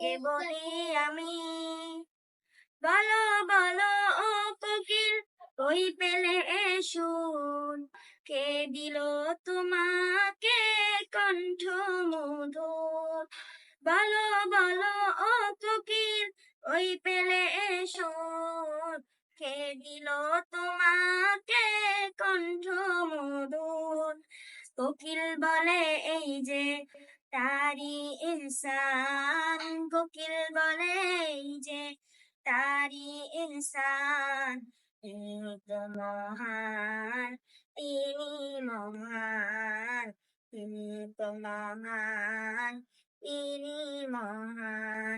কে বলি আমি, বলো বলো ও কোকিল, কই পেলে শুন, কে দিল তোমাকে কণ্ঠ মধুর। বলো বলো ও কোকিল, কই পেলে শুন, কে দিল তোমাকে কণ্ঠ মধুর। কোকিল বলে এই যে তারি ইনসান, কোকিল বলে এই যে তারি ইনসান, তিনি তো মহান, তিনি মহান, তিনি তো মহান, তিনি মহান।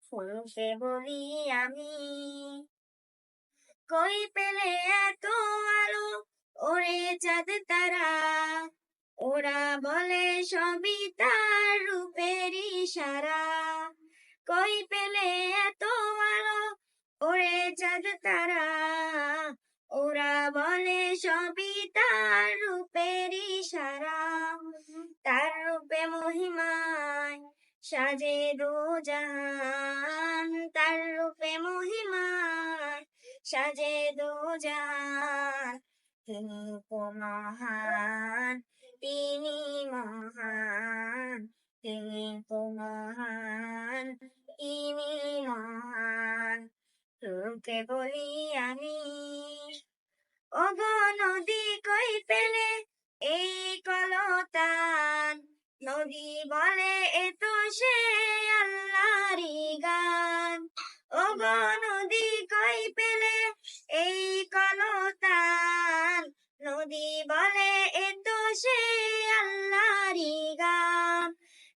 ফুলকে বলি আমি, কই পেলে এত আলো, ওরে চাঁদ তারা, ওরা বলে সবই তার রূপের ইশারা। কই পেলে এত আলো, ওরে চাঁদ তারা, ওরা বলে সবই তার রূপের ইশারা। তার রূপে মহিমায় সাজে দোজাহান, তার রূপে মহিমায় সাজে দোজাহান। তিনি তো মহান, তিনি মহান, তিনি তো মহান, তিনি মহান। তোকে বলি আমি, ওগো নদী কই পেলে এই কলতান, নদী বলে এ তো সে আল্লাহরই গান। ওগো নদী কই পেলে এই কলতান, নদী বলে এ তো সে আল্লাহরই গান।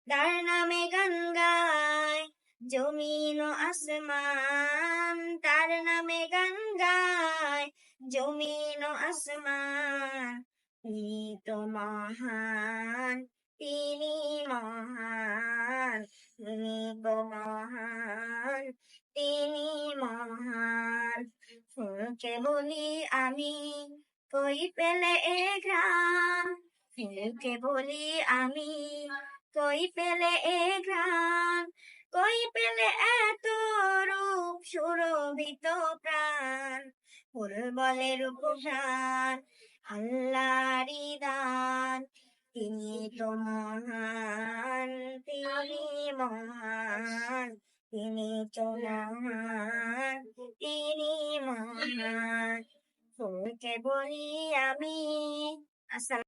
তার নামে গান গায় জমিন ও আসমান, তার নামে গান গায় জমিন ও আসমান। তিনি তো মহান, তিনি মহান, তিনি তো মহান, তিনি মহান। ফুলকে বলি আমি, কই পেলে এ ঘ্রাণ, ফুলকে বলি আমি, কই পেলে এ ঘ্রাণ, কই পেলে এত রূপ সুরভিত প্রাণ। ফুল বলে রূপসান আল্লাহরই দান, তিনি তো মহান, তিনি মহান, তিনি তো মহান, তিনি মহান। ফুলকে বলি আমি। আসসালাম।